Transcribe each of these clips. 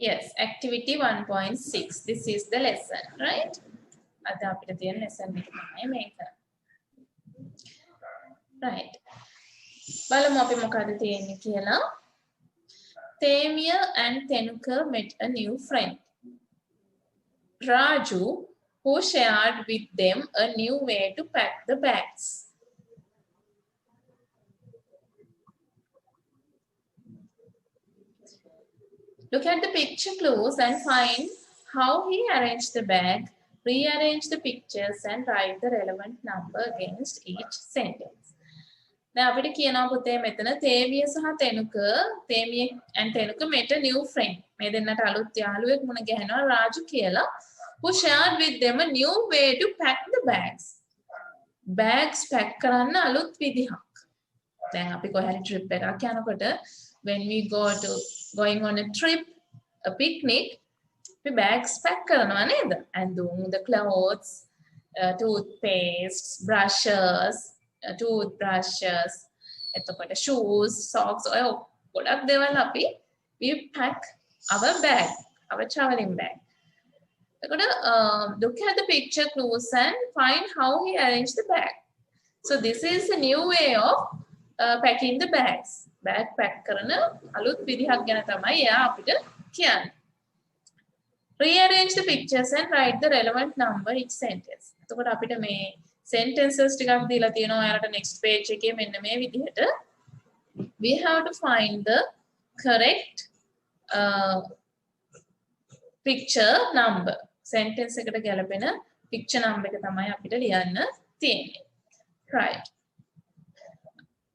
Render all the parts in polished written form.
Yes, activity 1.6. This is the lesson, right? Ada apita thiyen lesson එක තමයි මේක. Right. බලමු අපි මොකද තියෙන්නේ කියලා. Themia and Tenuka met a new friend, Raju, who shared with them a new way to pack the bags. Look at the picture clues and find how he arranged the bag, rearrange the pictures and write the relevant number against each sentence. Now, අපිට කියනවා පුතේ මෙතන තේමිය සහ තෙනුක, තේමිය and තෙනුක met a new friend. මේ දෙන්නට අලුත් යාළුවෙක් මුණ ගැහෙනවා රාජු කියලා. Who shared with them a new way to pack the bags. Bags pack කරන්න අලුත් විදිහක්. දැන් අපි කොහරි trip එකක් යනකොට when we going on a trip, a picnic, we bags pack කරනවා නේද? And the clothes, toothpaste, brushes, toothbrushes, එතකොට shoes, socks, ඔය ගොඩක් දේවල් අපි we pack our bag, our traveling bag. එතකොට look at the picture clues and find how he arranged the bag. So this is a new way of packing the bags. Bag pack කරන අලුත් විදිහක් ගැන තමයි එයා අපිට කියන්නේ. Rearrange the pictures and write the relevant number each sentence. එතකොට අපිට මේ sentences ටිකක් දීලා තියෙනවා ඔයාලට next page එකේ මෙන්න මේ විදිහට. We have to find the correct picture number. Sentence එකට ගැලපෙන picture number එක තමයි අපිට ලියන්න තියෙන්නේ. Right.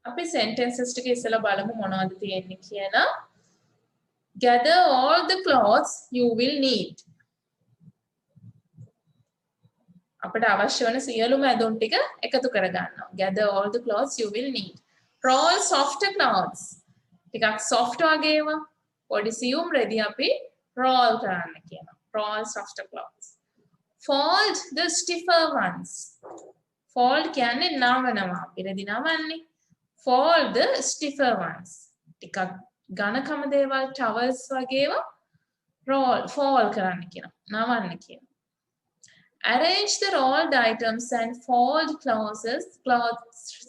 අපි sentences ටික ඉස්සෙල්ලා බලමු මොනවද තියෙන්නේ කියලා. Gather all the clothes you will need. අපිට අවශ්‍ය වෙන සියලුම ඇඳුම් ටික එකතු කරගන්නවා. Gather all the clothes you will need. Roll softer clothes. ටිකක් soft වගේ ඒවා පොඩි සියුම් රෙදි අපි roll කරන්න කියනවා. Roll softer clothes. Fold the stiffer ones. Fold කියන්නේ නවනවා. අපි රෙදි නවන්නේ. Fold the stiffer ones. ටිකක් ඝනකම දේවල් towels වගේ ඒවා fold කරන්න කියනවා. නවන්න කියනවා. Arrange the rolled items and fold clothes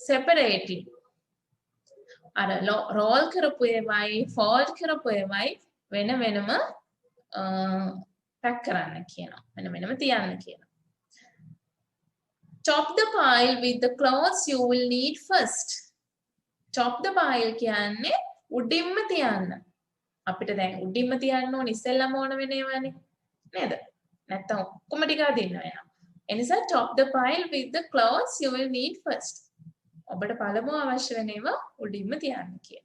separately. අර roll කරපු ඒවායි fold කරපු ඒවායි වෙන වෙනම pack කරන්න කියනවා. වෙන වෙනම තියන්න කියනවා. Top the pile with the clothes you will need first. Top the pile කියන්නේ උඩින්ම තියන්න. අපිට දැන් උඩින්ම තියන්න ඕනේ ඉස්සෙල්ලාම ඕන වෙනේවනේ. නේද? නැත්තම් ඔක්කොම ටික අදින්න වෙනවා. ඒ නිසා top the pile with the clothes you will need first. ඔබට පළමුව අවශ්‍ය වෙන ඒවා උඩින්ම තියන්න කියන.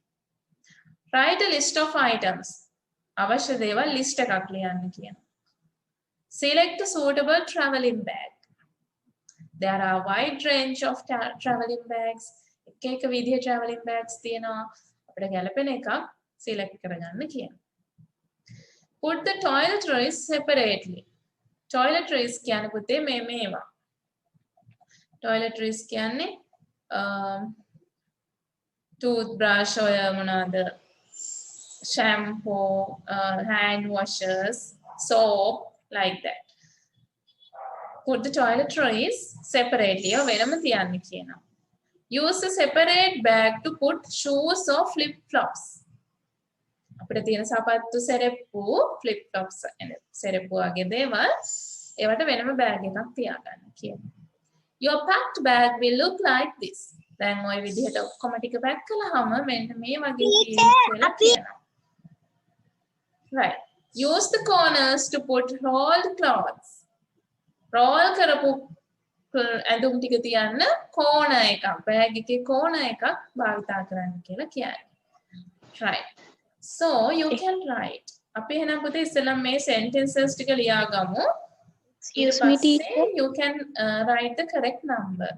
Write a list of items. අවශ්‍ය දේවල් list එකක් ලියන්න කියන. Select a suitable traveling bag. There are a wide range of traveling bags. එක විදිහේ traveling bags තියෙනවා. අපිට ගැලපෙන එකක් select කරගන්න කියන. Put the toiletries separately. Toiletries කියන්නේ පුතේ මේවා. Toiletries කියන්නේ toothbrush ඔය මොනවාද shampoo, hand washers, soap, like that. Put the toiletries separately or වෙනම තියන්න කියනවා. Use a separate bag to put shoes or flip-flops. අපිට තියෙන සපත්තු සෙරෙප්පු flip flops සෙරෙප්පු වගේ දේවල් ඒවට වෙනම බෑග් එකක් තියාගන්න කියනවා. Your packed bag will look like this. දැන් ওই විදිහට ඔක්කොම ටික පැක් කළාම මෙන්න මේ වගේ කියලා කියනවා. Right. Use the corners to put rolled clothes. Roll කරපු ඇඳුම් ටික තියන්න corner එකක් බෑග් එකේ corner එකක් භාවිතා කරන්න කියලා කියන්නේ. Right. So you can write. අපි එහෙනම් පුතේ ඉස්සෙල්ලා මේ sentences ටික ලියාගමු. Excuse me, teacher. You can write the correct number.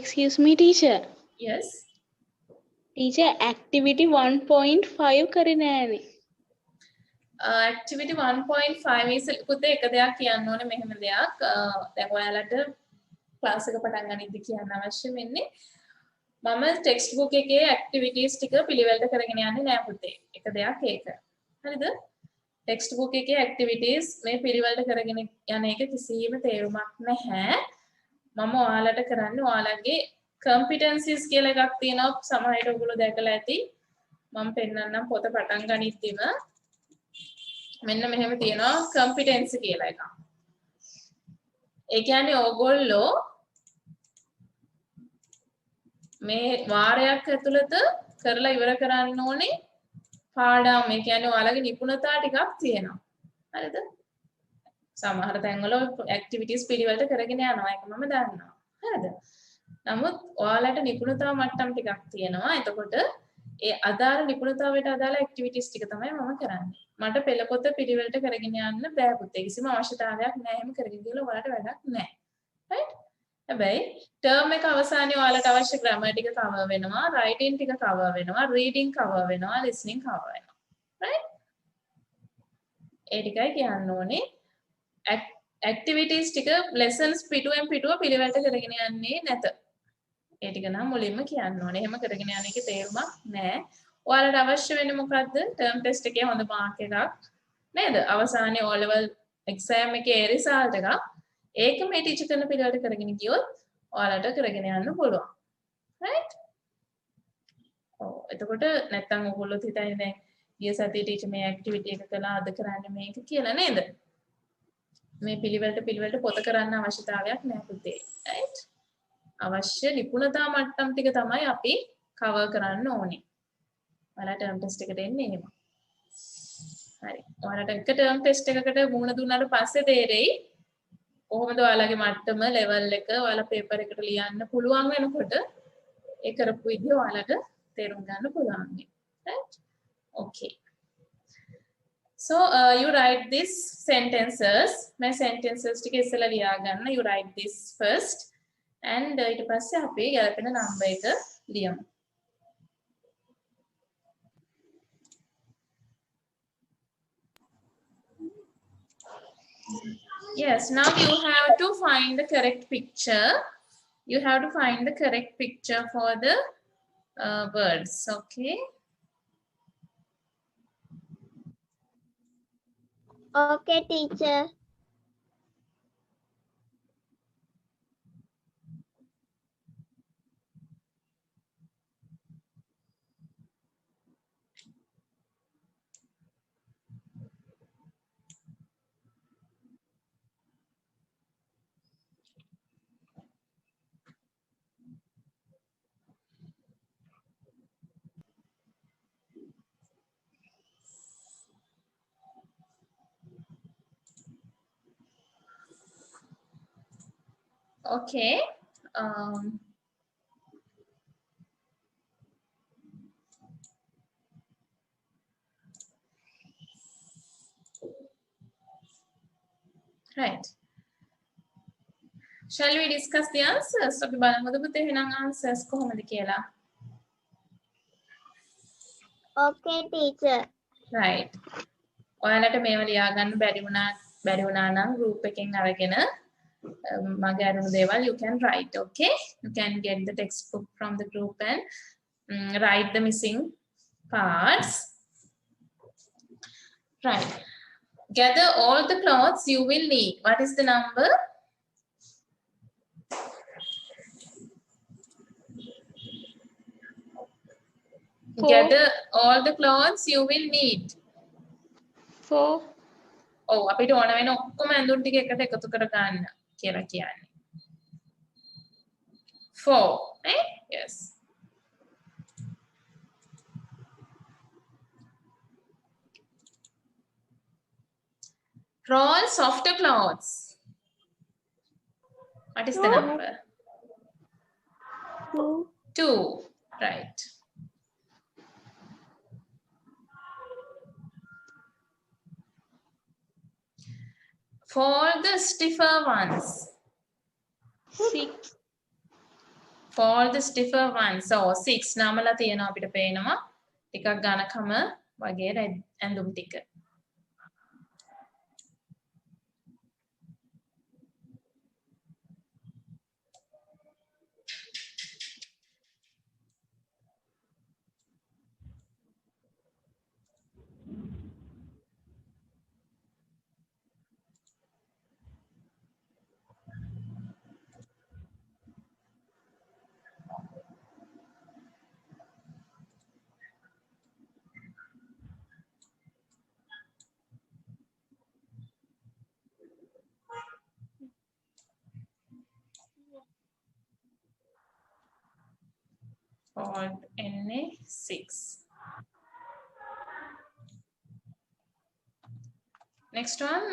Excuse me, teacher. Yes. Teacher, activity 1.5 කරේ නෑනේ. Activity 1.5 is පුතේ එක දෙයක් කියන්න ඕනේ මෙහෙම දෙයක්. දැන් ඔයාලට ක්ලාස් එක පටන් ගනිද්දි කියන්න අවශ්‍ය වෙන්නේ මම ටෙක්ස්ට් බුක් එකේ ඇක්ටිවිටීස් ටික පිළිවෙලට කරගෙන යන්නේ නෑ පුතේ. එක දෙයක් ඒක. හරිද? textbook එකේ activities මේ පිළිවෙලට කරගෙන යන එක කිසිම තේරුමක් නැහැ. මම ඔයාලට කරන්නේ ඔයාලගේ competencies කියලා එකක් තියෙනවා සමහර විට ඔයගොල්ලෝ දැකලා ඇති. මම පෙන්නන්නම් පොත පටන් ගනිද්දිම මෙන්න මෙහෙම තියෙනවා competency කියලා එකක්. ඒ කියන්නේ ඕගොල්ලෝ මේ වාරයක් ඇතුළත කරලා ඉවර කරන්න ඕනේ පාඩම්. ඒ කියන්නේ ඔයාලගේ නිපුණතා ටිකක් තියෙනවා. හරිද? සමහර තැන්වල ඇක්ටිවිටීස් පිළිවෙලට කරගෙන යනවා. ඒක මම දන්නවා. හරිද? නමුත් ඔයාලට නිපුණතා මට්ටම් ටිකක් තියෙනවා. එතකොට ඒ අදාළ නිපුණතාවයට අදාළ ඇක්ටිවිටීස් ටික තමයි මම කරන්නේ. මට පෙළ පොත පිළිවෙලට කරගෙන යන්න බෑ පුතේ. කිසිම අවශ්‍යතාවයක් නැහැ. එහෙම කරගෙන ගිහලා ඔයාලට වැඩක් නැහැ. right? හැබැයි ටර්ම් එක අවසානයේ ඔයාලට අවශ්‍ය ග්‍රැමර් ටික කවර් වෙනවා, රයිටින් ටික කවර් වෙනවා, රීඩින් කවර් වෙනවා, ලිසනින් කවර් වෙනවා. right? ඒ ටිකයි කියන්න ඕනේ. ඇක්ටිවිටීස් ටික ලෙසන්ස් පිටුවෙන් පිටුව පිළිවෙලට කරගෙන යන්නේ නැත. ඒ ටික නම් මුලින්ම කියන්න ඕනේ. එහෙම කරගෙන යන එකේ තේරුමක් නැහැ. ඔයාලට අවශ්‍ය වෙන්නේ මොකද්ද? ටර්ම් ටෙස්ට් එකේ හොඳ මාක් එකක් නේද? අවසානයේ O level exam එකේ රිසල්ට් එකක්. ඒක මේ ටීචර් කරන පිළිවෙලට කරගෙන ගියොත් ඔයාලට කරගෙන යන්න පුළුවන්. right? ඔව්. එතකොට නැත්තම් ඔයගොල්ලෝ හිතන්නේ දැන් ගිය සතියේ ටීචර් මේ ඇක්ටිවිටි එක කළා අද කරන්නේ මේක කියලා නේද? මේ පිළිවෙලට පොත කරන්න අවශ්‍යතාවයක් නැහැ පුතේ. right? අවශ්‍ය නිපුණතා මට්ටම් ටික තමයි අපි කවර් කරන්න ඕනේ. ඔයාලා ටර්ම් ටෙස්ට් එකට එන්නේ එහෙම. හරි. ඔයාලට එක ටර්ම් ටෙස්ට් එකකට මුහුණ දුන්නාට පස්සේ තේරෙයි කොහොමද ඔයාලගේ මට්ටම ලෙවල් එක ඔයාලා පේපර් එකට ලියන්න පුළුවන් වෙනකොට ඒ කරපු විදිය ඔයාලට තේරුම් ගන්න පුළුවන්. right? okay. So you write these sentences. මේ sentences ටික ඉස්සෙල්ලා ලියා ගන්න. You write this first. and ඊට පස්සේ අපි ගැලපෙන නම්බර් එක ලියමු. Yes, now you have to find the correct picture. You have to find the correct picture for the words. Okay. Okay, teacher. Okay. Right. Shall we discuss the answers? අපි බලමුද පුතේ එහෙනම් answers කොහොමද කියලා? Okay, teacher. Right. ඔයාලට මේව ලියා ගන්න බැරි වුණා නම් group එකෙන් අරගෙන මගේ අරුණු දේවල් you can write. Okay, you can get the textbook from the group and write the missing parts. Right. Gather all the clothes you will need. What is the number? Four. Gather all the clothes you will need. 4. ඔව් අපිට ඕන වෙන ඔක්කොම ඇඳුම් ටික එකට එකතු කර ගන්න කියලා කියන්නේ. 4. Right? Yes. Roll softer clothes. What is the number? 2. 2. Right. Fold the stiffer ones. 6. Fold the stiffer ones. So 6 නාමලා තියෙනවා අපිට පේනවා. ටිකක් ඝනකම වගේ ඇඳුම් ටික. Fold Na6. Next one,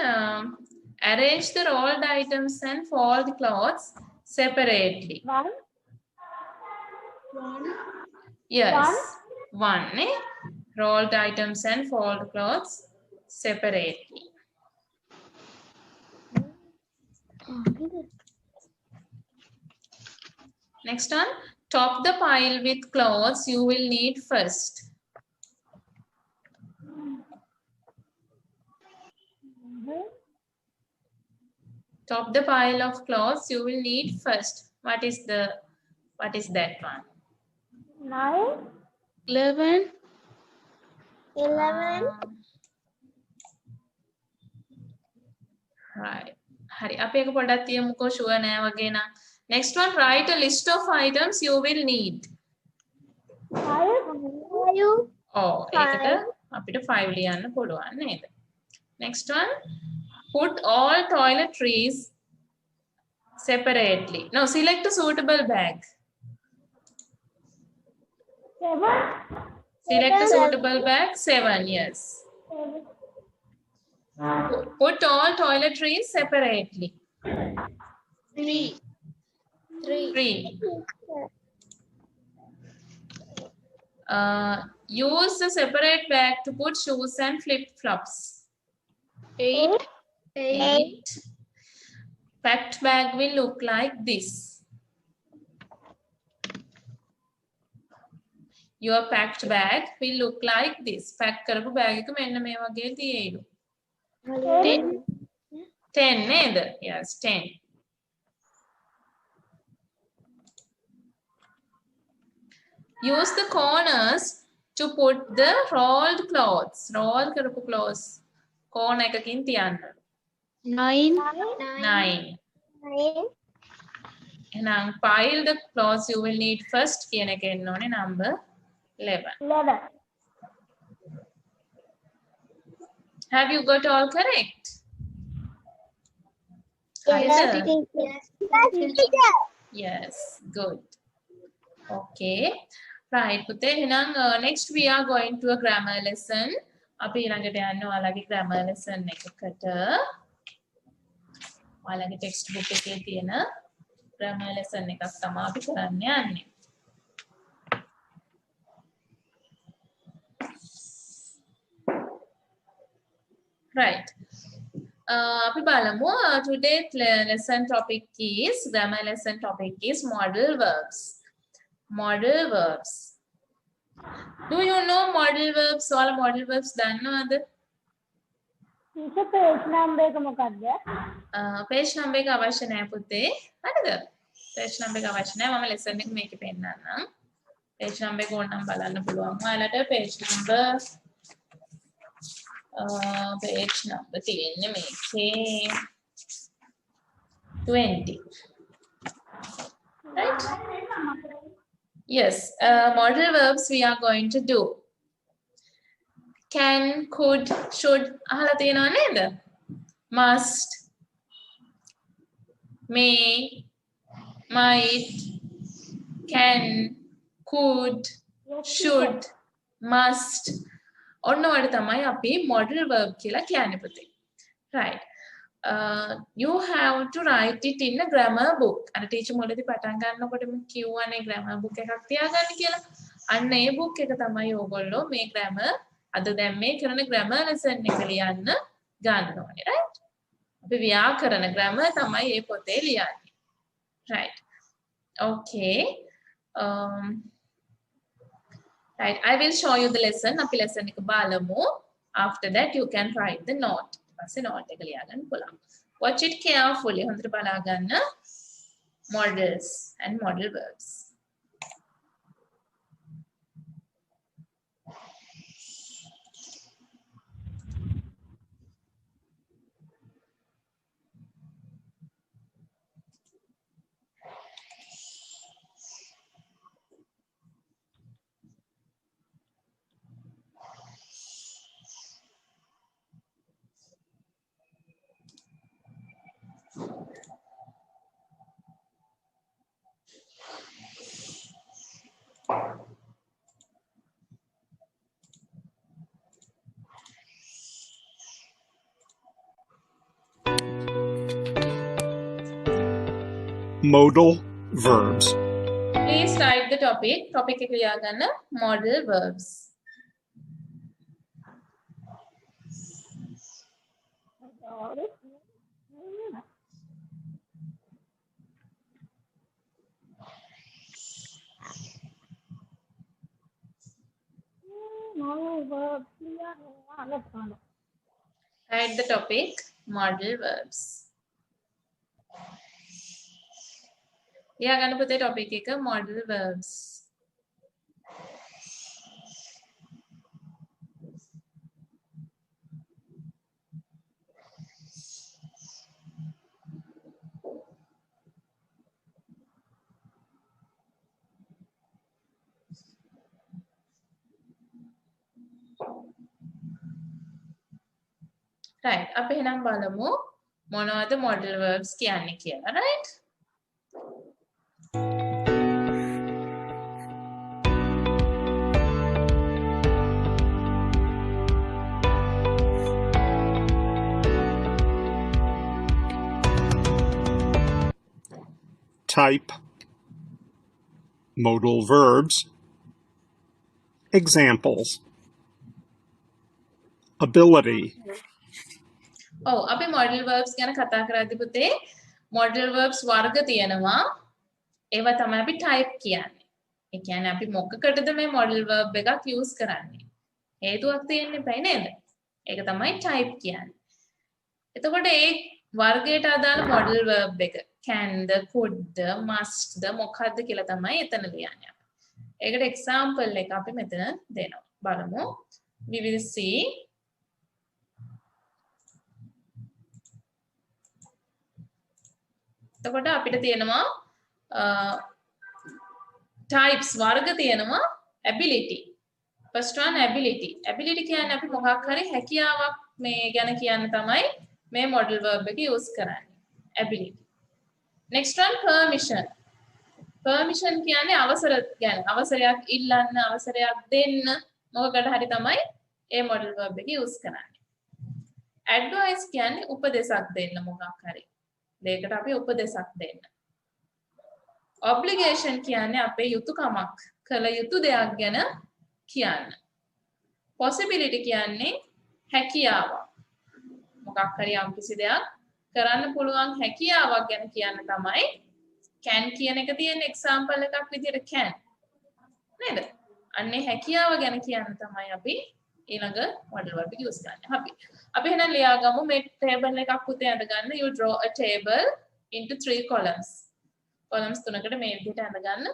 arrange the rolled items and fold clothes separately. One. Yes, one. Rolled items and fold clothes separately. Next one, top the pile with clothes you will need first. Top the pile of clothes you will need first. What is that one? 9. 11. 11. Right. Hari අපි එක පොඩ්ඩක් තියමුකෝ sure නෑ වගේ නම්. Next one, write a list of items you will need. 5. Oh, ඒකට 5. අපිට 5 ලියන්න පුළුවන් නේද? Next one, put all toiletries separately. No, select a suitable bag. 7. Select a suitable bag. 7, yes. Put all toiletries separately. 3. 3. Use the separate bag to put shoes and flip-flops. 8. 8. Packed bag will look like this. Your packed bag will look like this. Pack කරපු bag එක මෙන්න මේ වගේ තියෙයිලු. 10 නේද? Yes, 10. Use the corners to put the rolled clothes. Roll කරපු clothes. corner එකකින් තියන්න. 9. 9. එහෙනම් pile the clothes you will need first කියන එක එන්න ඕනේ number 11. 11. Have you got all correct? Yes, teacher. Yes, good. Okay. Right. පුතේ එහෙනම් next we are going to a grammar lesson. අපි ඊළඟට යන්නේ ඔයාලගේ grammar lesson එකකට. ඔයාලගේ text book එකේ තියෙන grammar lesson එකක් තමයි අපි කරන්න යන්නේ. Right. අපි බලමු today lesson topic is grammar lesson topic is modal verbs. Modal verbs. Do you know modal verbs? All modal verbs දන්නවද? Teacher, page number එක මොකක්ද? page number එක අවශ්‍ය නැහැ පුතේ. හරිද? page number එක අවශ්‍ය නැහැ. මම lesson එක මේකේ පෙන්නන්නම්. page number එක ඕනනම් බලන්න පුළුවන්. ඔයාලට page number තියෙන්නේ මේකේ 20. Right? Yes, modal verbs we are going to do. Can, could, should අහලා තියෙනව නේද? Must, may, might, can, could, should, must. ඔන්න ඔයාලට තමයි අපි modal verb කියලා කියන්නේ පුතේ. Right. You have to write it in a grammar book. අර ටීචර් මුලදී පටන් ගන්නකොටම කියවනේ grammar book එකක් තියාගන්න කියලා. අන්න ඒ book එක තමයි ඕගොල්ලෝ මේ grammar අද දැන් මේ කරන grammar lesson එක ලියන්න ගන්න ඕනේ. Right? අපි ව්‍යාකරණ grammar තමයි මේ පොතේ ලියන්නේ. Right. Okay. Right, I will show you the lesson. අපි lesson එක බලමු. After that you can write the note. ඊපස්සේ note එක ලියාගන්න පුළුවන්. Watch it carefully. හොඳට බලා ගන්න. Modals and modal verbs. modal verbs. Please write the topic. Topic එක ලියා ගන්න modal verbs. Write the topic modal verbs. ලියා ගන්න පුතේ topic එක modal verbs. Right. අපි එහෙනම් බලමු මොනවද modal verbs කියන්නේ කියලා. Right? Type modal verbs. Examples. Ability. ඔව් අපි modal verbs ගැන කතා කරද්දී පුතේ modal verbs වර්ග තියෙනවා. ඒවා තමයි අපි type කියන්නේ. ඒ කියන්නේ අපි මොකකටද මේ modal verb එකක් use කරන්නේ? හේතුවක් තියෙන්න එපයි නේද? ඒක තමයි type කියන්නේ. එතකොට ඒ වර්ගයට අදාළ modal verb එක canද, couldද, mustද මොකක්ද කියලා තමයි එතන ලියන්නේ අපි. ඒකට example එක අපි මෙතන දෙනවා. බලමු. We will see එතකොට අපිට තියෙනවා types වර්ග තියෙනවා ability. First one ability. Ability කියන්නේ අපි මොකක් හරි හැකියාවක් මේ ගැන කියන්න තමයි මේ modal verb එක use කරන්නේ. Ability. Next one permission. Permission කියන්නේ අවසර ගැන. අවසරයක් ඉල්ලන්න, අවසරයක් දෙන්න මොකකට හරි තමයි මේ modal verb එක use කරන්නේ. Advice කියන්නේ උපදෙසක් දෙන්න මොකක් හරි. දෙයකට අපි උපදෙසක් දෙන්න. Obligation කියන්නේ අපේ යුතුයකමක්, කළ යුතු දෙයක් ගැන කියන්න. Possibility කියන්නේ හැකියාවක්. මොකක් හරි යම්කිසි දෙයක් කරන්න පුළුවන් හැකියාවක් ගැන කියන්න තමයි can කියන එක තියෙන example එකක් විදිහට can. නේද? අන්නේ හැකියාව ගැන කියන්න තමයි අපි ඊළඟ modal verb එක use කරන්නේ. අපි එහෙනම් ලියා ගමු මේ table එකක් පුතේ අඳ ගන්න. You draw a table into 3 columns. columns තුනකට මේ විදිහට අඳ ගන්න.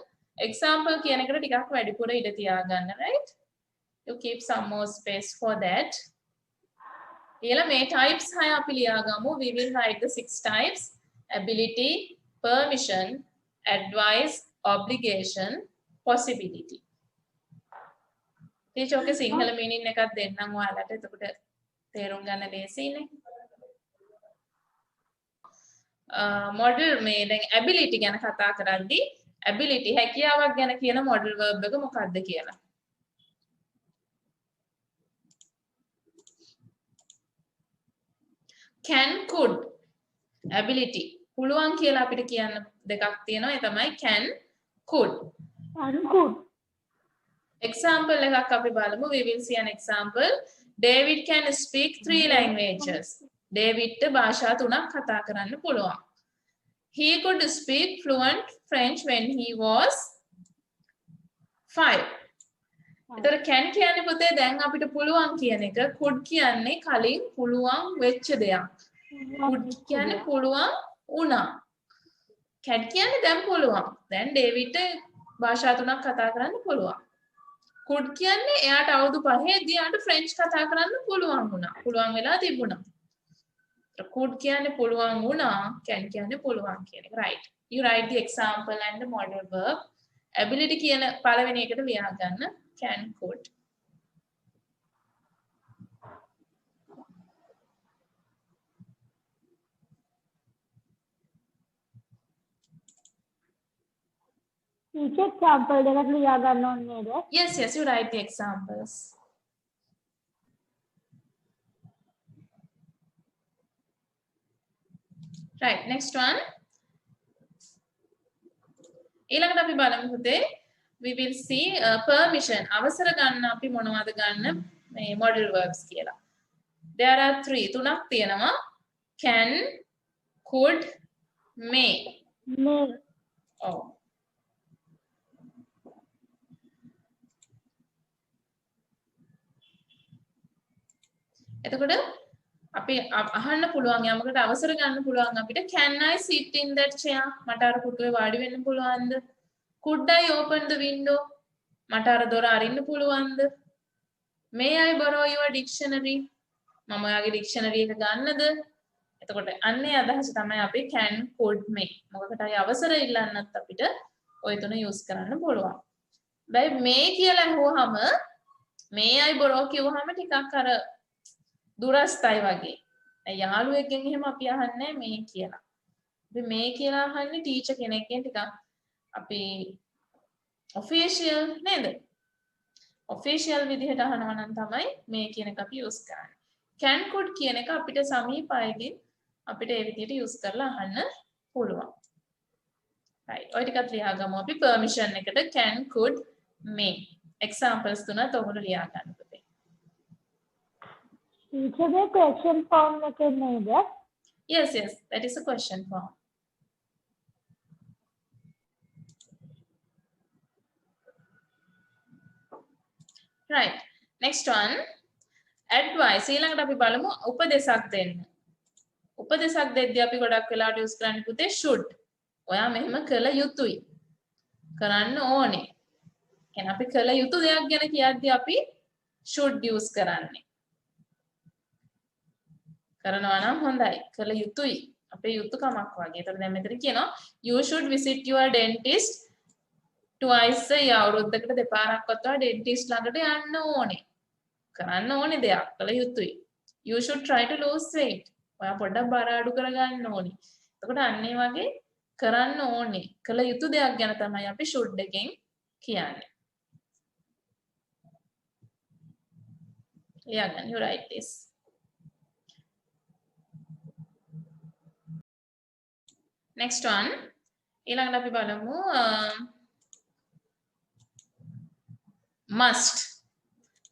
example කියන එකට ටිකක් වැඩිපුර ඉඩ තියා ගන්න, right? You keep some more space for that. ඊළඟ මේ types 6 අපි ලියා ගමු. We will write the 6 types: ability, permission, advice, obligation, possibility. ටීචර්ගේ Sinhala meaning එකක් දෙන්නම් ඔයාලට. එතකොට තේරුම් ගන්න ලේසියිනේ. model මේ දැන් ability ගැන කතා කරද්දී ability හැකියාවක් ගැන කියන modal verb එක මොකක්ද කියලා. can, could. ability පුළුවන් කියලා අපිට කියන්න දෙකක් තියෙනවා. ඒ තමයි can, could. could. Example එකක් අපි බලමු. We will see an example. David can speak 3 languages. Davidට භාෂා 3ක් කතා කරන්න පුළුවන්. He could speak fluent French when he was 5. එතකොට can කියන්නේ පුතේ දැන් අපිට පුළුවන් කියන එක. could කියන්නේ කලින් පුළුවන් වෙච්ච දෙයක්. could කියන්නේ පුළුවන් වුණා. can කියන්නේ දැන් පුළුවන්. දැන් ඩේවිඩ්ට භාෂා 3ක් කතා කරන්න පුළුවන්. could කියන්නේ එයාට අවුරුදු 5දී එයාට ෆ්‍රෙන්ච් කතා කරන්න පුළුවන් වුණා. පුළුවන් වෙලා තිබුණා. could කියන්නේ පුළුවන් වුණා, can කියන්නේ පුළුවන් කියන එක. right. You write the example and the modal verb. ability කියන පළවෙනි එකට ලියා ගන්න can, could. Each example දෙකක් ලියා ගන්න ඕනේ නේද? Yes, you write the examples. Right, next one. ඊළඟට අපි බලමු පුතේ we will see permission අවසර ගන්න අපි මොනවද ගන්න මේ modal verbs කියලා. There are 3 තුනක් තියෙනවා can could may. may, ඔව්. එතකොට අපි අහන්න පුළුවන් යමකට අවසර ගන්න පුළුවන් අපිට can I sit in that chair මට අර පුටුවේ වාඩි වෙන්න පුළුවන්ද could I open the window මට අර දොර අරින්න පුළුවන්ද may I borrow your dictionary මම ඔයාගේ dictionary එක ගන්නද එතකොට අන්නේ අදහස තමයි අපි can could may මොකකටයි අවසර ඉල්ලන්නත් අපිට ඔය තුන use කරන්න පුළුවන් බයි may කියලා අහුවාම may I borrow කිව්වහම ටිකක් අර දුරස්තයි වගේ. යාළුවෙක්ගෙන් එහෙම අපි අහන්නේ මේ කියලා. අපි මේ කියලා අහන්නේ ටීචර් කෙනෙක්ගෙන් ටිකක් අපි ඔෆිෂියල් නේද? ඔෆිෂියල් විදිහට අහනවා නම් තමයි මේ කියන එක අපි යූස් කරන්නේ. can could කියන එක අපිට සමීප අයගෙන් අපිට ඒ විදිහට යූස් කරලා අහන්න පුළුවන්. right. ඔය ටිකත් ලියාගමු අපි permission එකට can could may. examples තුනත් ඔයගොල්ලෝ ලියා ගන්න පුතේ. teacher the question form එකේ නේද? Yes, that is a question form. Right. Next one. Advice. ඊළඟට අපි බලමු උපදේශක් දෙන්න. උපදේශක් දෙද්දී අපි ගොඩක් වෙලාවට use කරන්නේ පුතේ should. ඔයා මෙහෙම කළ යුතුයි. කරන්න ඕනේ. එහෙනම් අපි කළ යුතු දෙයක් ගැන කියද්දී අපි should use කරන්නේ. කරනවා නම් හොඳයි. කළ යුතුයි. අපේ යුතුයකමක් වගේ. ඒතර දැන් මෙතන කියනවා you should visit your dentist twice a year. අවුරුද්දකට දෙපාරක්වත් ඔයා dentist ළඟට යන්න ඕනේ. කරන්න ඕනේ දෙයක්. කළ යුතුයි. You should try to lose weight. ඔයා පොඩ්ඩක් බර අඩු කරගන්න ඕනේ. එතකොට අන්න ඒ වගේ කරන්න ඕනේ. කළ යුතු දෙයක් ගැන තමයි අපි should එකෙන් කියන්නේ. ලියාගන්න. You write this. Next one. ඊළඟට අපි බලමු must.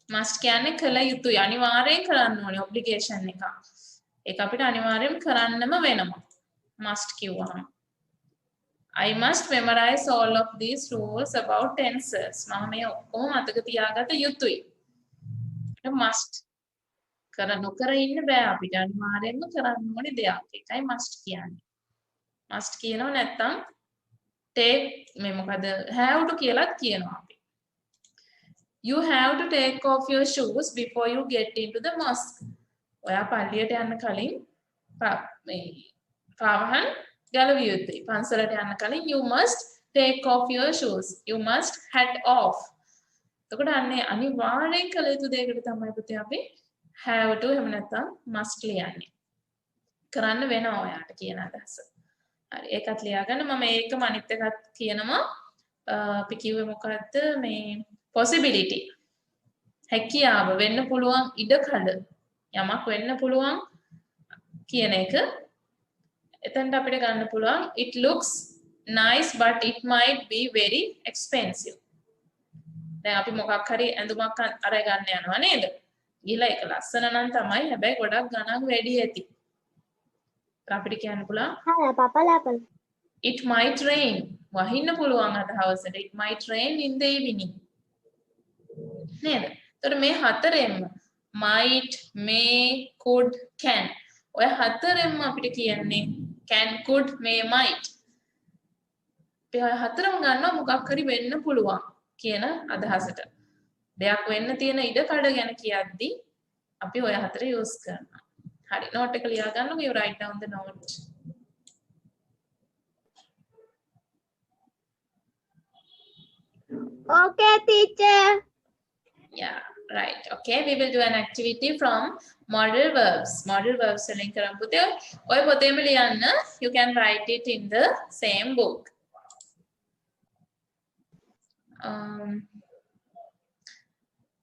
must කියන්නේ කළ යුතුයි. අනිවාර්යෙන් කරන්න ඕනේ obligation එක. ඒක අපිට අනිවාර්යෙන් කරන්නම වෙනවා. must කිව්වහම. I must memorize all of these rules about tenses. මම මේ ඔක්කොම මතක තියාගත යුතුයි. must. නොකර ඉන්න බෑ අපිට. අනිවාර්යෙන්ම කරන්න ඕනේ දෙයක්. ඒකයි must කියන්නේ. must කියනවා නැත්තම් take මේ මොකද have to කියලාත් කියනවා අපි. You have to take off your shoes before you get into the mosque. ඔයා පල්ලියට යන්න කලින් මේ පාවහන් ගලවිය යුතුයි. පන්සලට යන්න කලින් you must take off your shoes. You must hat off. එතකොට අන්නේ අනිවාර්යෙන් කළ යුතු දෙයකට තමයි පුතේ අපි have to එහෙම නැත්තම් must ලියන්නේ. කරන්න වෙනවා ඔයාට කියන අදහස. හරි ඒකත් ලියාගන්න මම ඒකම අනිත් එකත් කියනවා අපි කිව්වේ මොකද්ද මේ possibility හැකියාව වෙන්න පුළුවන් ඉඩකඩ යමක් වෙන්න පුළුවන් කියන එක එතනට අපිට ගන්න පුළුවන් it looks nice but it might be very expensive දැන් අපි මොකක් හරි ඇඳුමක් අරගෙන යනවා නේද ගිහලා ඒක ලස්සන නම් තමයි හැබැයි ගොඩක් ගණන් වැඩි ඇති අපිට කියන්න පුළුවන් it might rain වහින්න පුළුවන් අද හවසට it might rain in the evening නේද එතකොට මේ හතරෙන්ම might may could can ඔය හතරෙන්ම අපිට කියන්නේ can could may might අපි ඔය හතරම ගන්නවා මොකක් හරි වෙන්න පුළුවන් කියන අදහසට දෙයක් වෙන්න තියෙන ඉඩ කඩ ගැන කියද්දි අපි ඔය හතර use කරනවා හරි note එක ලියා ගන්නකො you write down the note Okay, teacher. yeah right okay we will do an activity from modal verbs වලින් කරමු පුතේ ඔය පොතේම ලියන්න you can write it in the same book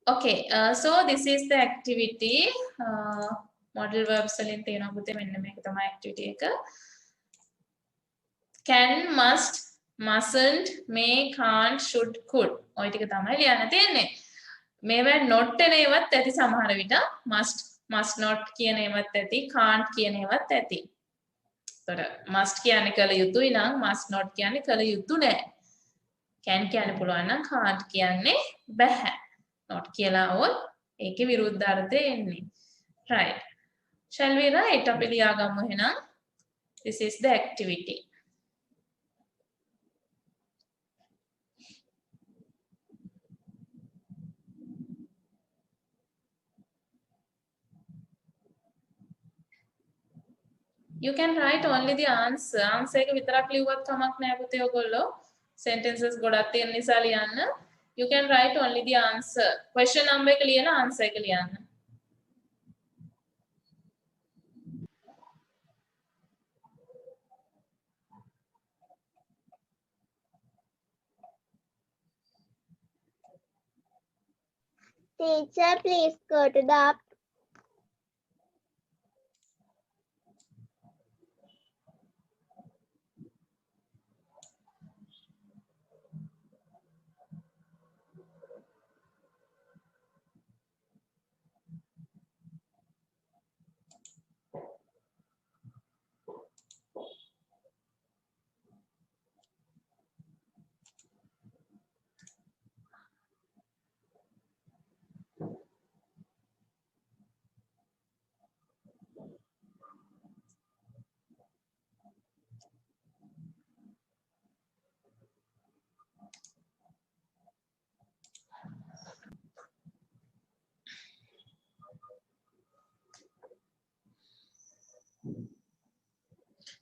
okay so this is the activity modal verbs වලින් තියෙනවා පුතේ මෙන්න මේක තමයි activity එක can must mustn't, may, can't, should, could. ඔය ටික තමයි ලියන්න තියෙන්නේ. මේවා not එන ඒවත් ඇති සමහර විට must not කියන ඒවත් ඇති can't කියන ඒවත් ඇති. ඒතර must කියන්නේ කළ යුතුයි නම් must not කියන්නේ කළ යුතු නෑ. can කියන්න පුළුවන් නම් can't කියන්නේ බෑ. not කියලා આવොත් ඒකේ විරුද්ධාර්ථය එන්නේ. right. Shall we write? අපි ලියාගමු එහෙනම්. This is the activity. You can write only the answer. Answer එක විතරක් ලියුවත් කමක් නැහැ පුතේ ඔයගොල්ලෝ. Sentences ගොඩක් තියෙන නිසා ලියන්න. You can write only the answer. Question number එක ලියලා answer එක ලියන්න. Teacher, please go to the up.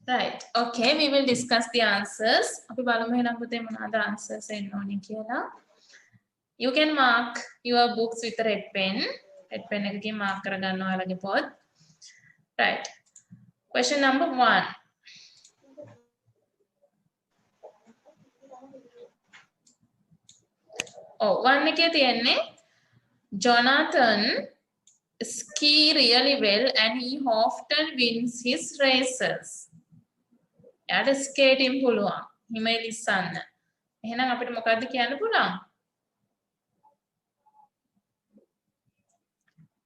Right. Okay, we will discuss the answers. අපි බලමු එහෙනම් පුතේ මොනවාද answers එන්න ඕනේ කියලා. You can mark your books with a red pen. Red pen එකකින් mark කරගන්න ඔයාලගේ පොත්. Right. Question number 1. Oh, 1 එකේ තියෙන්නේ Jonathan ski really well and he often wins his races. එයාට ස්කේටින් පුළුවන්. හිමේ ලිස්සන්න. එහෙනම් අපිට මොකද්ද කියන්න පුළුවන්?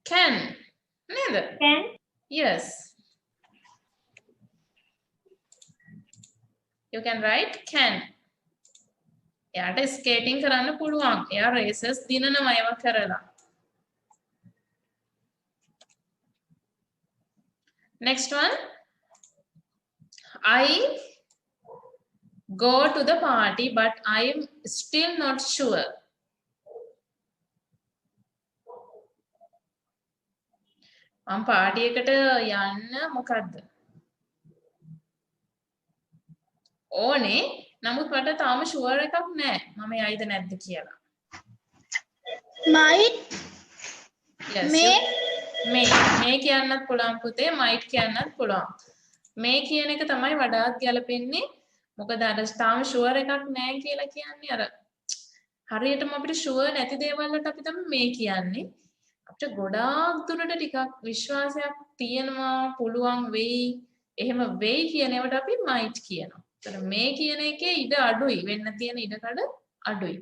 Can. නේද? Can. Yes. You can write can. එයාට ස්කේටින් කරන්න පුළුවන්. එයා races දිනනවා ඒවා කරලා. Next one. I go to the party, but I am still not sure. මම පාටි එකට යන්න මොකද්ද? ඕනේ. නමුත් මට තාම ෂුවර් එකක් නැහැ. මම යයිද නැද්ද කියලා. Might. Yes. මේ කියන්නත් පුළුවන් පුතේ, might කියන්නත් පුළුවන්. මේ කියන එක තමයි වඩාත් ගැලපෙන්නේ. මොකද අර තාම ෂුවර් එකක් නැහැ කියලා කියන්නේ අර හරියටම අපිට ෂුවර් නැති දේවල් වලට අපි තමයි මේ කියන්නේ. අපිට ගොඩාක් දුරට ටිකක් විශ්වාසයක් තියෙනවා පුළුවන් වෙයි. එහෙම වෙයි කියන ඒවට අපි might කියනවා. ඒතර මේ කියන එකේ ඉඩ අඩුයි. වෙන්න තියෙන ඉඩකඩ අඩුයි.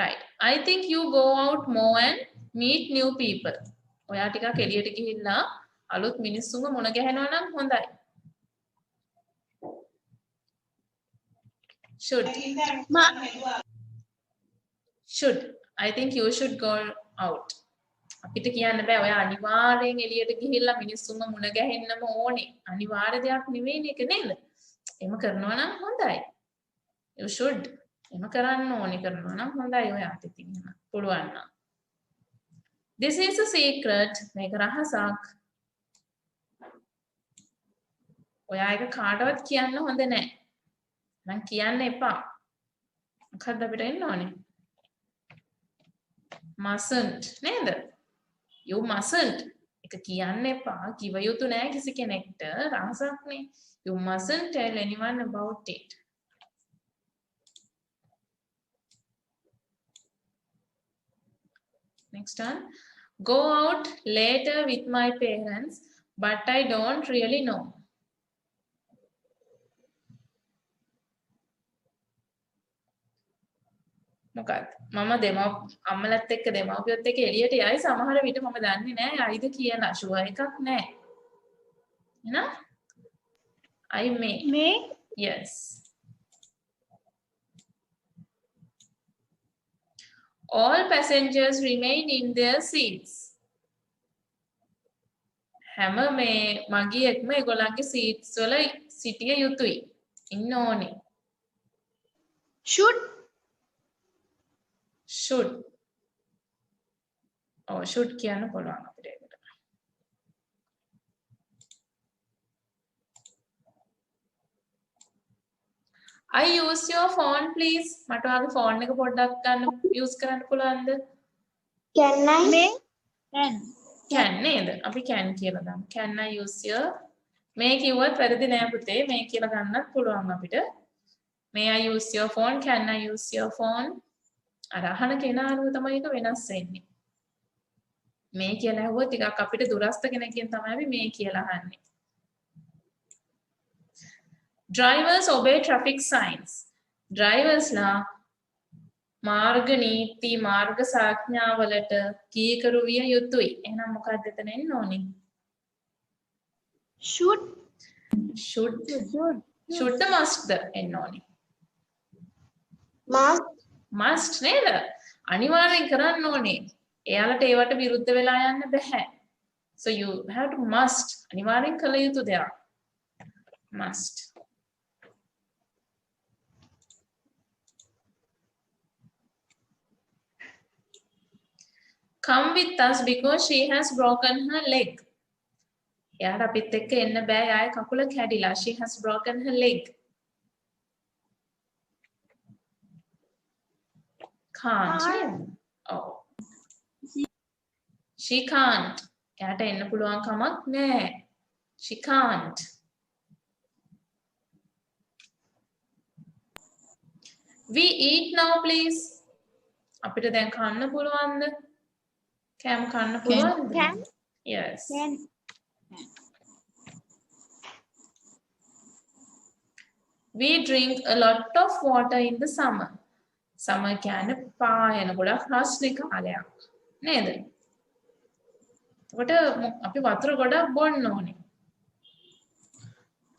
Right. I think you go out more and meet new people. ඔයා ටිකක් එළියට ගිහිල්ලා අලුත් මිනිස්සුන්ව මුණ ගැහෙනවා නම් හොඳයි. Should. I think you should go out. අපිට කියන්න බෑ ඔයා අනිවාර්යෙන් එළියට ගිහිල්ලා මිනිස්සුන්ව මුණ ගැහෙන්නම ඕනේ. අනිවාර්ය දෙයක් නෙවෙයි මේක නේද? එහෙම කරනවා නම් හොඳයි. You should. එහෙම කරන්න ඕනේ කරනවා නම් හොඳයි ඔයාට ඉතින් එහෙම පුළුවන් නම්. This is a secret. මේක රහසක්. ඔයා ඒක කාටවත් කියන්න හොඳ නැහැ. මං කියන්න එපා. මොකක්ද අපිට එන්න ඕනේ? mustn't නේද? You mustn't. ඒක කියන්න එපා. කිව යුතු නැහැ කිසි කෙනෙක්ට. රහසක් නේ. You mustn't tell anyone about it. Next one. Go out later with my parents, but I don't really know. මොකක්ද මම අම්මලත් එක්ක දෙමව්පියොත් එක්ක එළියට යයි සමහර විට මම දන්නේ නැහැ අයිද කියලා ෂුවර් එකක් නැහැ එහෙනම් I may yes all passengers remain in their seats හැම මගියෙක්ම ඒගොල්ලන්ගේ සීට්ස් වල සිටිය යුතුයි ඉන්න ඕනේ should should කියන්න පුළුවන් අපිට ඒකට I use your phone please මට ඔයාගේ ෆෝන් එක පොඩ්ඩක් ගන්න යූස් කරන්න පුළුවන්ද Can I? can නේද අපි can කියලා දාමු can I use your මේ කිව්වත් වැරදි නෑ පුතේ මේ කියලා ගන්නත් පුළුවන් අපිට may I use your phone can I use your phone අර අහන කෙනා අනුව තමයි ඒක වෙනස් වෙන්නේ මේ කියලා ඇහුවොත් ටිකක් අපිට දුරස්ත කෙනෙක්ගෙන් තමයි අපි මේ කියලා අහන්නේ drivers obey traffic signs drivers ලා මාර්ග නීති මාර්ග සාඥාවලට කීකරු විය යුතුයි එහෙනම් මොකක්ද එතන එන්න ඕනේ should must එන්න ඕනේ must නේද අනිවාර්යෙන් කරන්න ඕනේ එයාලට ඒවට විරුද්ධ වෙලා යන්න බෑ so you have to must අනිවාර්යෙන් කළ යුතු දෙයක් must come with us because she has broken her leg එයාට අපිත් එක්ක එන්න බෑ යායේ කකුල කැඩිලා she has broken her leg can't oh she can't එයාට එන්න පුළුවන් කමක් නෑ she can't we eat now please අපිට දැන් කන්න පුළුවන්ද කෑම කන්න පුළුවන්ද yes we drink a lot of water in the summer summer කියන්නේ පායන ගොඩක් රස්නේ කාලයක් නේද එතකොට අපි වතුර ගොඩක් බොන්න ඕනේ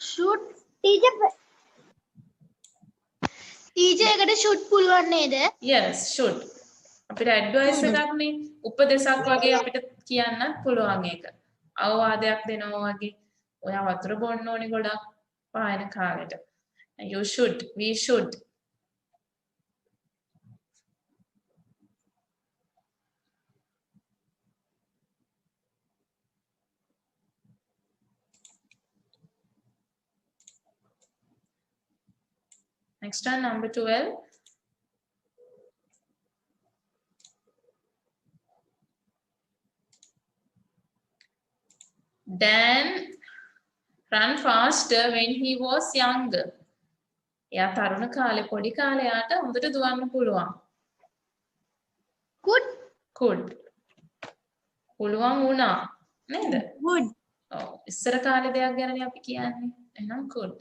Should teacher එකට should පුළුවන් නේද? yes should අපිට ඇඩ්වයිස් එකක් නේ උපදේශක් වගේ අපිට කියන්නත් පුළුවන් ඒක අවවාදයක් දෙනවා වගේ ඔයා වතුර බොන්න ඕනේ ගොඩක් පායන කාලෙට you should we should next one number 12 Dan ran faster when he was younger. එයා තරුණ කාලේ පොඩි කාලේ යාට හොඳට දුවන්න පුළුවන්. could පුළුවන් වුණා නේද? Would. ඔව් ඉස්සර කාලේ දෙයක් ගැනනේ අපි කියන්නේ. එහෙනම් could.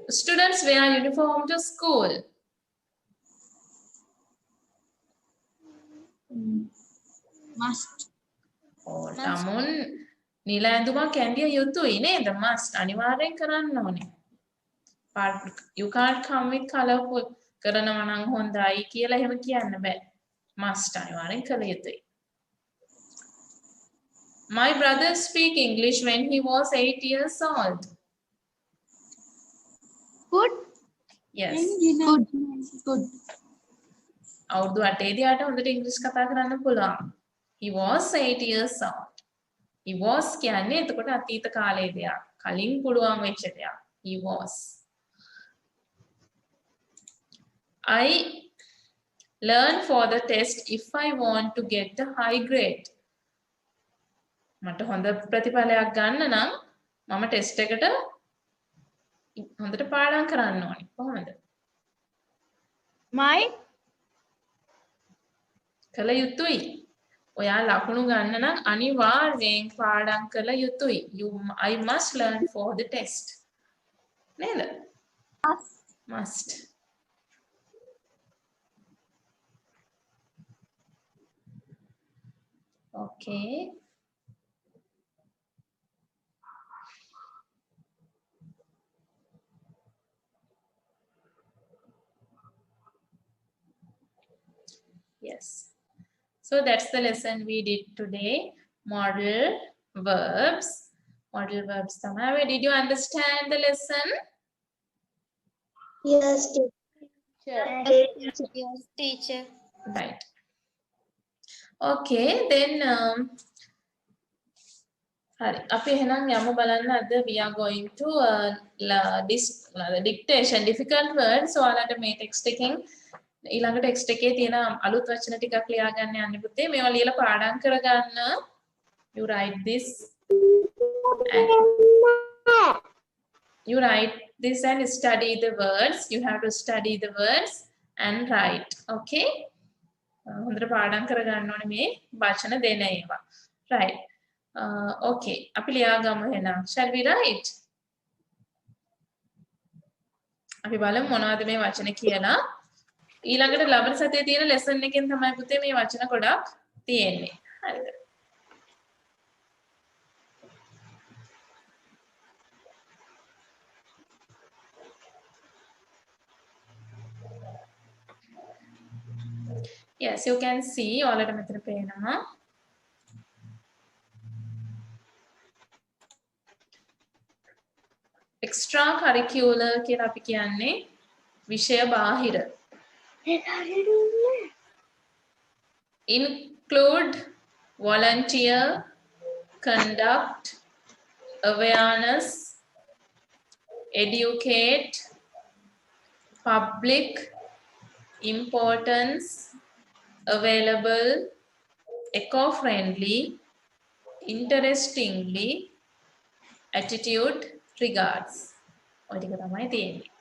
Students wear uniform to school. Must. tamun නිල ඇඳුමක් ඇඳිය යුතුයි නේද must අනිවාර්යෙන් කරන්න ඕනේ you can't come with colorful කරනවා නම් හොඳයි කියලා එහෙම කියන්න බෑ must අනිවාර්යෙන් කළ යුතුයි my brother speak English when he was 8 years old Could. yes Could. අවුරුදු 8 දී ආට හොඳට ඉංග්‍රීසි කතා කරන්න පුළුවන් he was 8 years old he was කියන්නේ එතකොට අතීත කාලයේ දෙයක් කලින් පුළුවන් වෙච්ච දෙයක් he was I learn for the test if I want to get a high grade මට හොඳ ප්‍රතිඵලයක් ගන්න නම් මම ටෙස්ට් එකට හොඳට පාඩම් කරන්න ඕනේ කොහොමද My. කළ යුතුයි ඔයා ලකුණු ගන්න නම් අනිවාර්යෙන් පාඩම් කළ යුතුයි I must learn for the test නේද Must. Okay. Yes. So that's the lesson we did today. Modal verbs. Modal verbs. Tamara, did you understand the lesson? Yes, Yes, teacher. Right. Okay, then hari අපි එහෙනම් යමු බලන්න අද we are going to dictation difficult words ඔයාලට මේ text එකෙන් ඊළඟ text එකේ තියෙන අලුත් වචන ටිකක් ලියා ගන්න යන්න පුතේ මේවා ලියලා පාඩම් කරගන්න you write this and you write this and study the words you have to study the words and write okay හොඳට පාඩම් කරගන්න ඕනේ මේ වචන දෙන ඒවා right okay අපි ලියා ගමු එහෙනම් shall we write අපි බලමු මොනවද මේ වචන කියලා ඊළඟට ලබන සතියේ තියෙන lesson එකෙන් තමයි පුතේ මේ වචන ගොඩක් තියෙන්නේ හරිද yes you can see ඔයාලට මෙතන පේනවා extra curricular කියලා අපි කියන්නේ විෂය බාහිර include volunteer conduct awareness educate public importance available eco-friendly interestingly attitude regards ඔය ටික තමයි තියෙන්නේ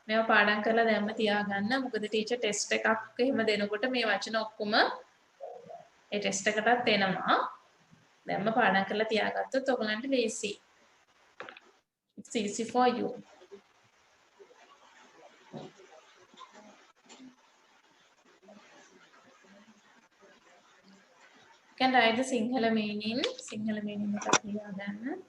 මේවා පාඩම් කරලා දැම්ම තියාගන්න මොකද ටීචර් ටෙස්ට් එකක් එහෙම දෙනකොට මේ වචන ඔක්කොම ඒ ටෙස්ට් එකටත් එනවා දැම්ම පාඩම් කරලා තියාගත්තොත් ඔයගලන්ට ලේසි it's easy for you you can write the sinhala meaning එකක් ලියා ගන්න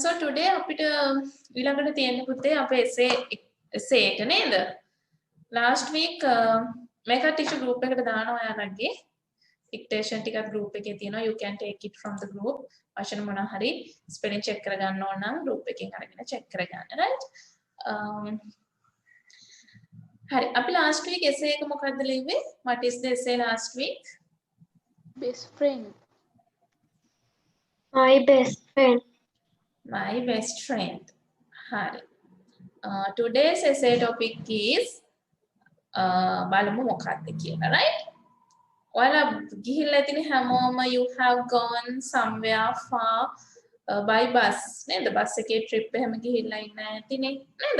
so today අපිට ඊළඟට තියෙන පුතේ අපේ essay එක නේද last week මේක ටීචර් group එකට දානවා ඔයාලගේ dictation ටිකක් group එකේ තියෙනවා you can take it from the group වචන මොනවා හරි spelling check කරගන්න ඕන නම් group එකෙන් අරගෙන check කරගන්න right හරි අපි last week essay එක මොකක්ද ලිව්වේ what is the essay last week Best friend. my best friend. My best friend. Hari. Today's essay topic is බලමු මොකක්ද කියලා right? ඔයාලා ගිහිල්ලා ඉතින් හැමෝම you have gone somewhere far by bus නේද? බස් එකේ trip එහෙම ගිහිල්ලා ඉන්න ඇතිනේ නේද?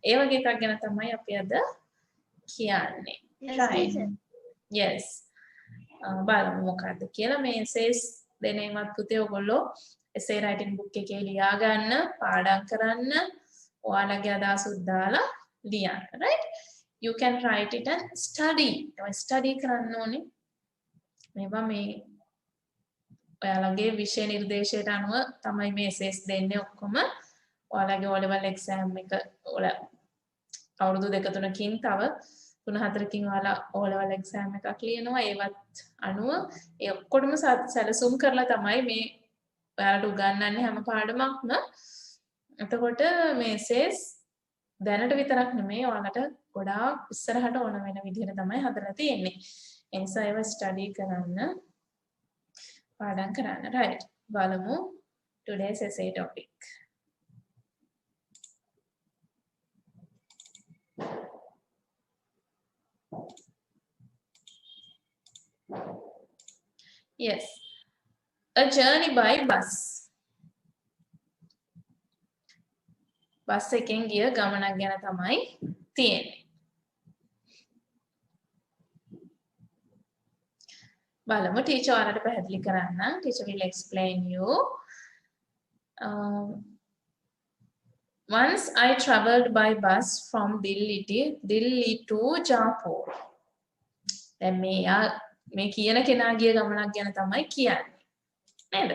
ඒ වගේ එකක් ගැන තමයි අපි අද කියන්නේ. Right. Yes. බලමු මොකක්ද කියලා මේ essays දෙනේවත් පුතේ ඔයගොල්ලෝ essay writing book එකේ ලියා ගන්න පාඩම් කරන්න ඔයාලගේ අදහසුත් දාලා ලියන්න right you can write it and study study කරන්න ඕනේ මේවා මේ ඔයාලගේ විෂය නිර්දේශයට අනුව තමයි මේ essays දෙන්නේ ඔක්කොම ඔයාලගේ O level exam එක අවුරුදු දෙක තුනකින් තව 3-4කින් ඔයාලා O level exam එකක් ලියනවා ඒවත් අනුව ඒ ඔක්කොටම සැලසුම් කරලා තමයි මේ ඔයාලට උගන්වන්නේ හැම පාඩමක්ම එතකොට මේ essays දැනට විතරක් නෙමෙයි ඔයාලට ගොඩාක් ඉස්සරහට ඕන වෙන විදිහට තමයි හදලා තියෙන්නේ ඒ නිසා ඒව ස්ටඩි කරන්න පාඩම් කරන්න right බලමු today's essay topic yes a journey by bus bus එකෙන් ගිය ගමනක් ගැන තමයි තියෙන්නේ බලමු ටීචර් ඔයාලට පැහැදිලි කරන්න. Teacher will explain you. Once I traveled by bus from Delhi to Jaipur. දැන් මේ කියන කෙනා ගිය ගමනක් ගැන තමයි කියන්නේ. නේද?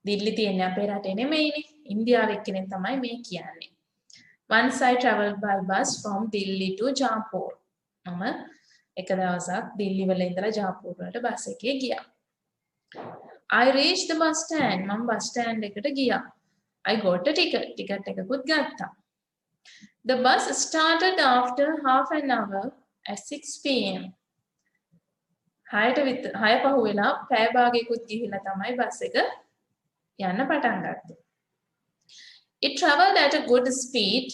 දිල්ලි තියෙන්නේ අපේ රටේ නෙමෙයිනේ. ඉන්දියාවේ එක්කෙනෙක් තමයි මේ කියන්නේ. Once I traveled by bus from Delhi to Jaipur. මම එක දවසක් දිල්ලි වල ඉඳලා ජාපුර් වලට බස් එකේ ගියා. I reached the bus stand. මම බස් ස්ටෑන්ඩ් එකට ගියා. I got a ticket. Ticket එකකුත් ගත්තා. The bus started after half an hour at 6 p.m. 6 පහු වෙලා පැය භාගයකුත් ගිහිල්ලා තමයි බස් එක යන්න පටන් ගත්තේ. It traveled at a good speed.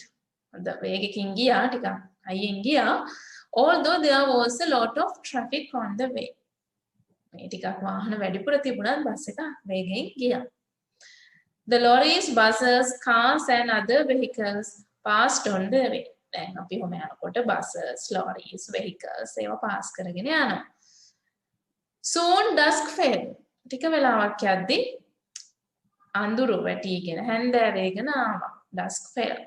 වේගකින් ගියා ටිකක් අයියෙන් ගියා. Although there was a lot of traffic on the way. මේ ටිකක් වාහන වැඩිපුර තිබුණත් බස් එක වේගයෙන් ගියා. The lorries, buses, cars and other vehicles passed on the way. දැන් අපි ඔහම යනකොට buses, lorries, vehicles ඒවා පාස් කරගෙන යනවා. Soon dusk fell. ටික වෙලාවක් යද්දී අඳුරු වැටිගෙන හැන්දෑවේගෙන ආවා. Dusk fell.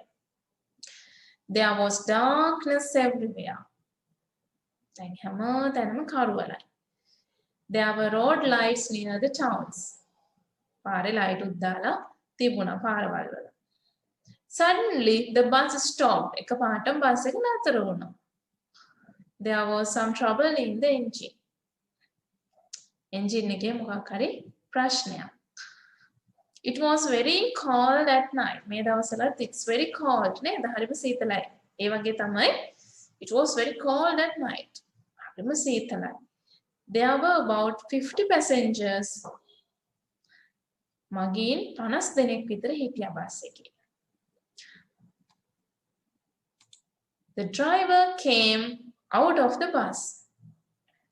There was darkness everywhere. දැන් හැමතැනම කරුවලයි. There were road lights near the towns. පාරේ ලයිට් උත් දාලා තිබුණා පාරවල් වල. Suddenly the bus stopped. එකපාරටම බස් එක නතර වුණා. There was some trouble in the engine. Engine එකේ මොකක් හරි ප්‍රශ්නයක්. It was very cold at night. මේ දවස්වලත් it's very cold නේද? හරිම සීතලයි. ඒ වගේ තමයි it was very cold at night. හරිම සීතලයි. There were about 50 passengers. මගින් 50 දෙනෙක් විතර හිටියා බස් එකේ. The driver came out of the bus.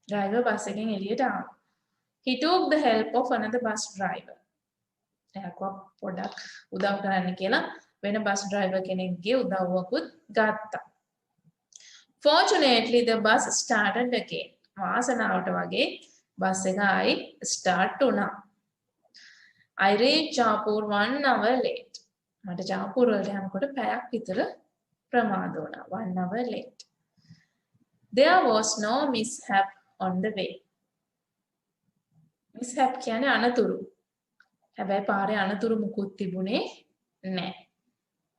Driver bus එකෙන් එළියට ආවා. He took the help of another bus driver. එයාකව පොඩක් උදව් කරන්න කියලා වෙන බස් ඩ්‍රයිවර් කෙනෙක්ගේ උදව්වකුත් ගත්තා. Fortunately the bus started again. වාසනාවට වගේ බස් එක ආයි ස්ටාර්ට් වුණා. I reached Jaipur 1 hour late. මට ජාපුර් වලට යනකොට පැයක් විතර ප්‍රමාද වුණා. 1 hour late. There was no mishap on the way. mishap කියන්නේ අනතුරු. හැබැයි පාරේ අනතුරු මුකුත් තිබුණේ නැහැ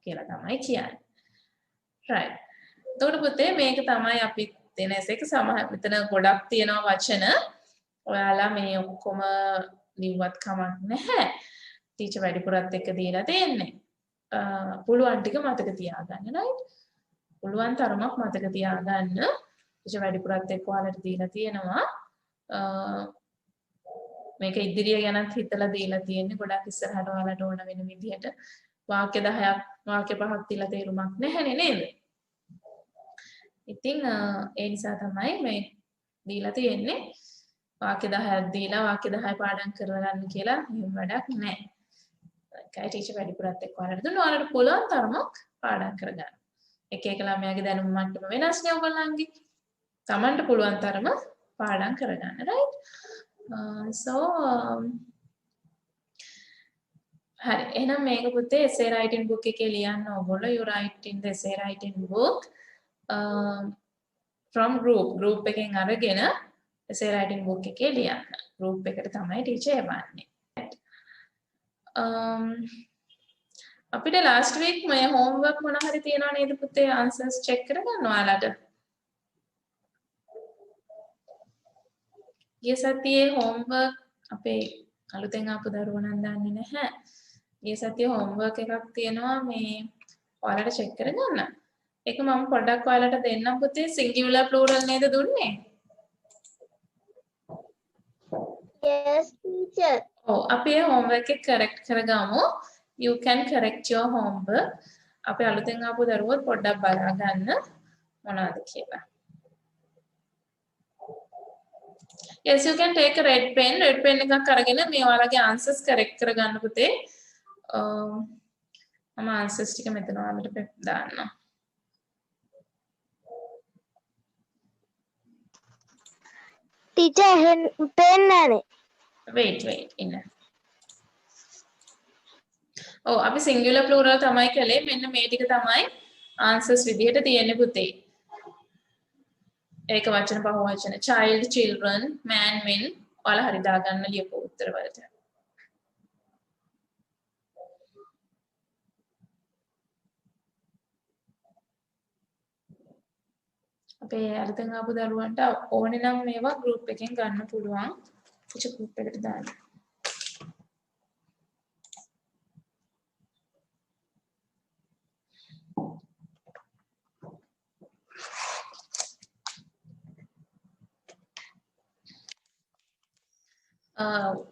කියලා තමයි කියන්නේ. right. එතකොට පුතේ මේක තමයි අපි දෙන එක සමහර මෙතන ගොඩක් තියෙනවා වචන. ඔයාලා මේ ඔක්කොම ලිව්වත් කමක් නැහැ. ටීචර් වැඩිපුරත් එක්ක දීලා තියෙන්නේ. පුළුවන් ටික මතක තියාගන්න right. පුළුවන් තරමක් මතක තියාගන්න. ටීචර් වැඩිපුරත් එක්ක ඔයාලට දීලා තියෙනවා. මේක ඉදිරිය ගැනත් හිතලා දීලා තියෙන්නේ ගොඩක් ඉස්සරහට ඔයාලට ඕන වෙන විදිහට වාක්‍ය 10ක් වාක්‍ය 5ක් තියලා තේරුමක් නැහැනේ නේද? ඉතින් ඒ නිසා තමයි මේ දීලා තියෙන්නේ වාක්‍ය 10ක් දීලා වාක්‍ය 10 පාඩම් කරගන්න කියලා එහෙම වැඩක් නැහැ. ඒකයි ටීචර් වැඩිපුරත් එක්ක ඔයාලට දුන්න ඔයාලට පුළුවන් තරමක් පාඩම් කරගන්න. එක එක ළමයාගේ දැනුම මට්ටම වෙනස් නේ ඔයගොල්ලන්ගේ. Tamanට පුළුවන් තරම පාඩම් කරගන්න right. හරි එහෙනම් මේක පුතේ essay writing book එකේ ලියන්න ඕගොල්ලෝ you write in the essay writing book from group එකෙන් අරගෙන essay writing book එකේ ලියන්න group එකට තමයි ටීචර් එවන්නේ අපිට last week මේ homework මොන හරි තියනවා නේද පුතේ answers check කරගන්න ඔයාලට ගිය සතියේ homework අපේ අලුතෙන් ආපු දරුවෝ නම් දන්නේ නැහැ. ගිය සතියේ homework එකක් තියෙනවා මේ ඔයාලට check කරගන්න. ඒක මම පොඩ්ඩක් ඔයාලට දෙන්නම් පුතේ singular plural නේද දුන්නේ? Yes, teacher. ඔව් අපි ඒ homework එක correct කරගමු. You can correct your homework. අපේ අලුතෙන් ආපු දරුවෝ පොඩ්ඩක් බලා ගන්න මොනවද කියලා. Yes, you can take a red pen. Red pen එකක් අරගෙන මේ ඔයාලගේ answers correct කරගන්න පුතේ. මම answers ටික මෙතන ඔයාලට දාන්නම්. Teacher, pen nane. Wait. In. Oh, අපි singular plural තමයි කළේ. මෙන්න මේ ටික තමයි answers විදිහට තියෙන්නේ පුතේ. ඒක වචන බහුවචන. child, children, man, men. ඔයාලා හරි දාගන්න ලියපු උත්තර වලට. අපේ අලුතෙන් ආපු දරුවන්ට ඕනේ නම් මේවා group එකෙන් ගන්න පුළුවන්. teacher group එකට දාන්න.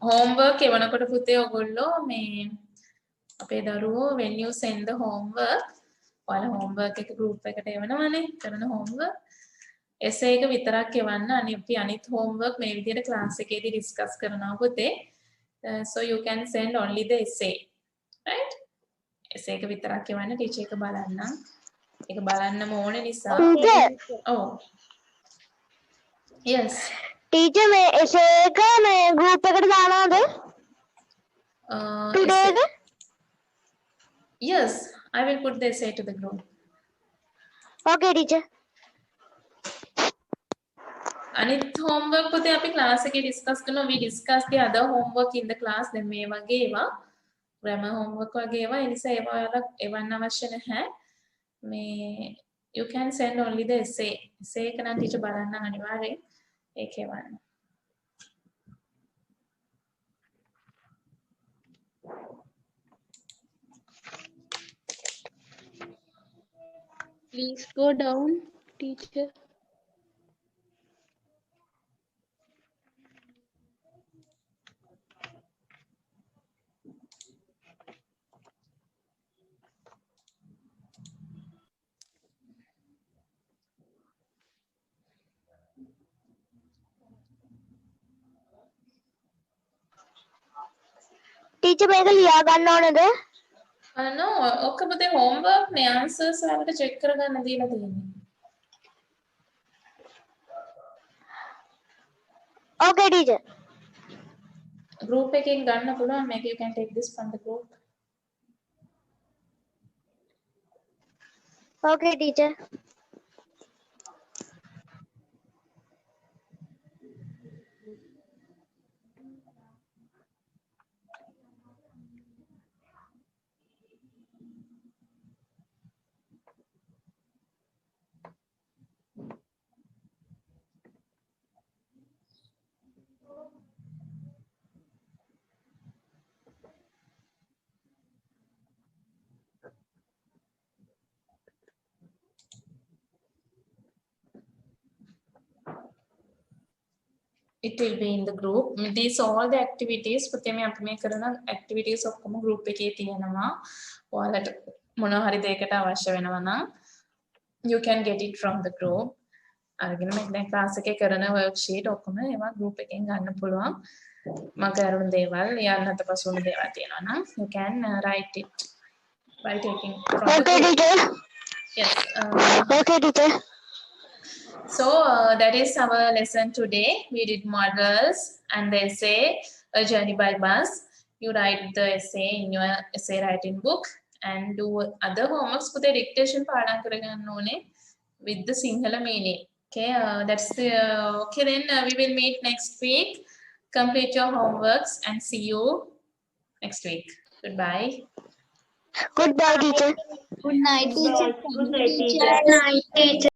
homework එවනකොට පුතේ ඔයගොල්ලෝ මේ අපේ දරුවෝ when you send the homework ඔයාලා homework එක group එකට එවනවනේ කරන homework essay එක විතරක් එවන්න අනිත් homework මේ විදිහට class එකේදී discuss කරනවා පුතේ so you can send only the essay right essay එක විතරක් එවන්න teacher එක බලන්න ඒක බලන්නම ඕනේ නිසා oh yes Teacher, मैं ऐसे का मैं group पे कर जाना है today का yes I will put the essay to the group okay teacher අනිත් homework පුතේ අපි class එකේ discuss කරනවා we discuss the other homework in the class දැන් මේ වගේ ඒවා grammar homework වගේ ඒවා ඒ නිසා ඒවා ඔයාලා එවන්න අවශ්‍ය නැහැ මේ you can send only the essay එක නම් teacher බලන්න අනිවාර්යෙන් ඒක එවන්න Please go down, teacher. teacher මේක ලියා ගන්න ඕනද no ඔක්ක පුතේ homework නේ answers වලට check කරගන්න දීලා තියෙන්නේ okay teacher group එකෙන් ගන්න පුළුවන් මේක you can take this from the group okay teacher it will be in the group these all the activities පුතේ මේ අපි මේ කරන activities ඔක්කොම group එකේ තියෙනවා ඔයාලට මොනවා හරි දෙයකට අවශ්‍ය වෙනවා නම් you can get it from the group අරගෙන මේ දැන් class එකේ කරන worksheet ඔක්කොම ඒවා group එකෙන් ගන්න පුළුවන් මම කරුණු දේවල් යන්නත් පසු වුණ දේවල් තියෙනවා නම් you can write it by taking from okay the group. teacher Yes okay teacher so that is our lesson today. We did models and the essay, A Journey by Bus. You write the essay in your essay writing book and do other homeworks. Put the dictation පාඩම් කරගන්න ඕනේ with the Sinhala meaning. Okay, that's the okay. Then we will meet next week. Complete your homeworks and see you next week. Goodbye. goodbye teacher Good night, teacher. good night teacher